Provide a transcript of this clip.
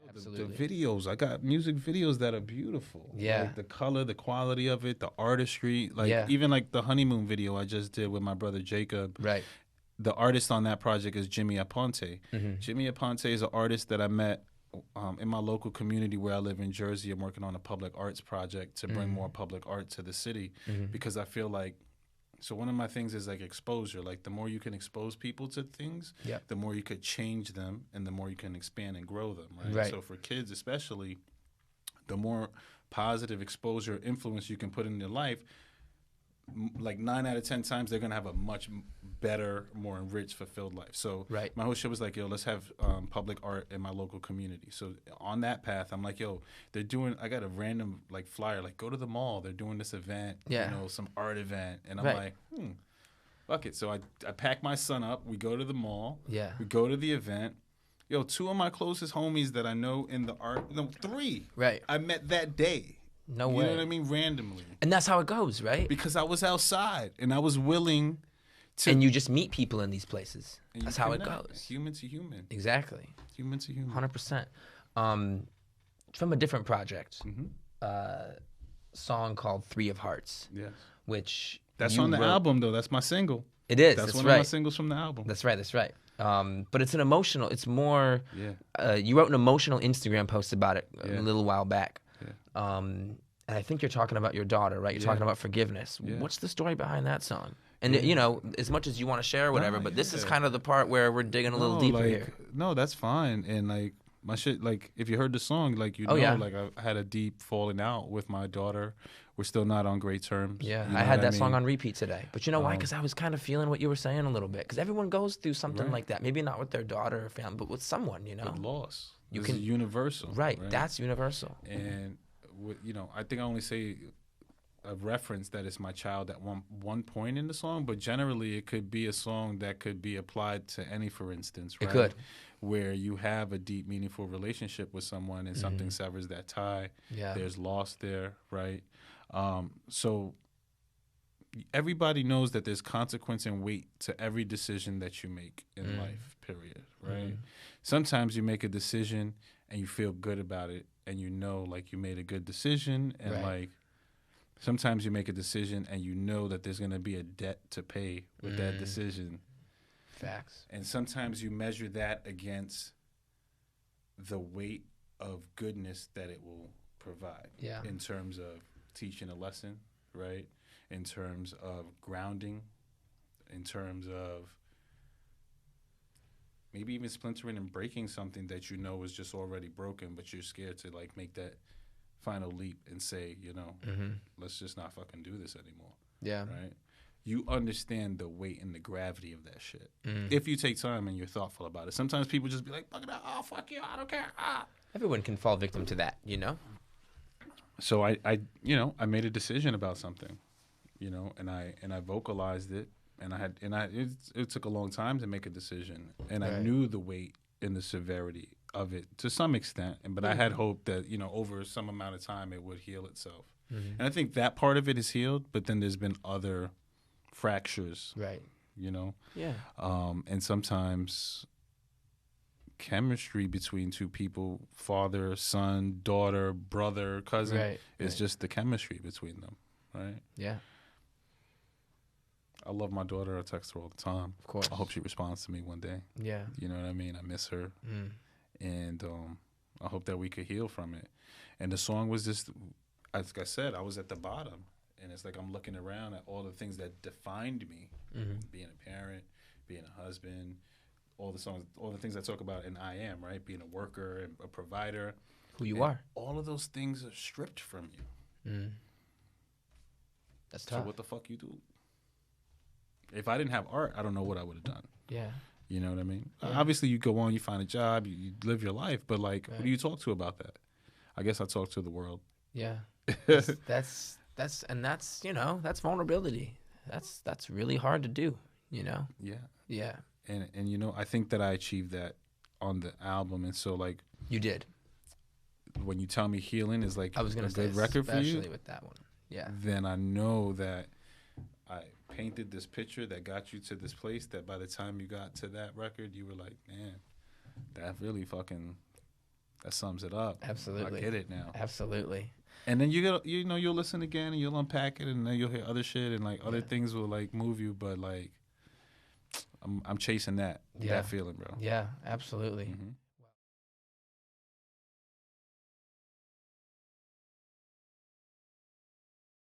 Absolutely. The videos, I got music videos that are beautiful. Yeah. Like the color, the quality of it, the artistry. Like Yeah. even like the honeymoon video I just did with my brother Jacob. Right. The artist on that project is Jimmy Aponte. Jimmy Aponte is an artist that I met in my local community where I live in Jersey. I'm working on a public arts project to bring more public art to the city because I feel like, so one of my things is like exposure. Like the more you can expose people to things, the more you could change them and the more you can expand and grow them, right? So for kids especially, the more positive exposure influence you can put in their life, like 9 out of 10 times they're gonna have a much better, more enriched, fulfilled life. So my whole shit was like, yo, let's have public art in my local community. So on that path, I'm like, yo, they're doing. I got a random like flyer, like go to the mall. They're doing this event, you know, some art event, and I'm like, fuck it. So I pack my son up. We go to the mall. Yeah. We go to the event. Yo, 2 of my closest homies that I know in the art, no, 3. Right. I met that day. No way. You know what I mean? Randomly. And that's how it goes, right? Because I was outside and I was willing to. And you just meet people in these places. That's how it connect, goes. Human to human. Exactly. Human to human. 100%. From a different project, song called 3 of Hearts. Yes. Which that's you on the wrote. album, though. That's my single. It is. That's one right. of my singles from the album. That's right. That's right. But it's an emotional. It's more. Yeah. You wrote an emotional Instagram post about it a little while back. Yeah. And I think you're talking about your daughter, right? You're talking about forgiveness. Yeah. What's the story behind that song? And you know, as much as you want to share or whatever, but this is yeah. kind of the part where we're digging a little deeper here. No, that's fine. And like my shit, like if you heard the song, like you know, like I had a deep falling out with my daughter. We're still not on great terms. Yeah, you know I had that mean? song on repeat today. But you know why? Because I was kind of feeling what you were saying a little bit. Because everyone goes through something like that. Maybe not with their daughter or family, but with someone, you know. With loss. You This can is universal. Right. That's universal. And you know, I think I only say a reference that it's my child at one point in the song, but generally it could be a song that could be applied to any, for instance, right? It could. Where you have a deep, meaningful relationship with someone and something severs that tie. Yeah. There's loss there, right? So everybody knows that there's consequence and weight to every decision that you make in life, period, right? Sometimes you make a decision and you feel good about it and you know like you made a good decision and like sometimes you make a decision and you know that there's going to be a debt to pay with that decision. Facts. And sometimes you measure that against the weight of goodness that it will provide. Yeah. In terms of teaching a lesson, right? In terms of grounding, in terms of maybe even splintering and breaking something that you know is just already broken, but you're scared to like make that final leap and say, you know, let's just not fucking do this anymore. Yeah. Right? You understand the weight and the gravity of that shit. If you take time and you're thoughtful about it. Sometimes people just be like, fuck it up, oh, fuck you, I don't care. Ah. Everyone can fall victim to that, you know? So I you know, I made a decision about something, you know, and I vocalized it, and it took a long time to make a decision, and I knew the weight and the severity of it to some extent, but I had hope that, you know, over some amount of time it would heal itself. And I think that part of it is healed, but then there's been other fractures, Right. you know? Yeah. And sometimes chemistry between two people, father, son, daughter, brother, cousin, is just the chemistry between them, right? Yeah. I love my daughter. I text her all the time. Of course. I hope she responds to me one day. Yeah. You know what I mean? I miss her. And I hope that we could heal from it. And the song was just, like I said, I was at the bottom. And it's like I'm looking around at all the things that defined me, being a parent, being a husband, all the songs, all the things I talk about in I Am, right? Being a worker, and a provider. Who you are. All of those things are stripped from you. That's tough. So what the fuck you do? If I didn't have art, I don't know what I would have done. Yeah. You know what I mean? Obviously, you go on, you find a job, you live your life, but like, who do you talk to about that? I guess I talk to the world. Yeah. that's you know, that's vulnerability. That's really hard to do, you know? Yeah. Yeah. And you know, I think that I achieved that on the album, and so like you did. When you tell me healing is like I was gonna a say good record for you, especially with that one. Yeah. Then I know that I painted this picture that got you to this place that by the time you got to that record, you were like, man, that That sums it up. Absolutely. I get it now. Absolutely. And then you'll listen again and you'll unpack it, and then you'll hear other shit, and like other things will like move you. But like, I'm chasing that feeling, bro. Yeah, absolutely. Mm-hmm.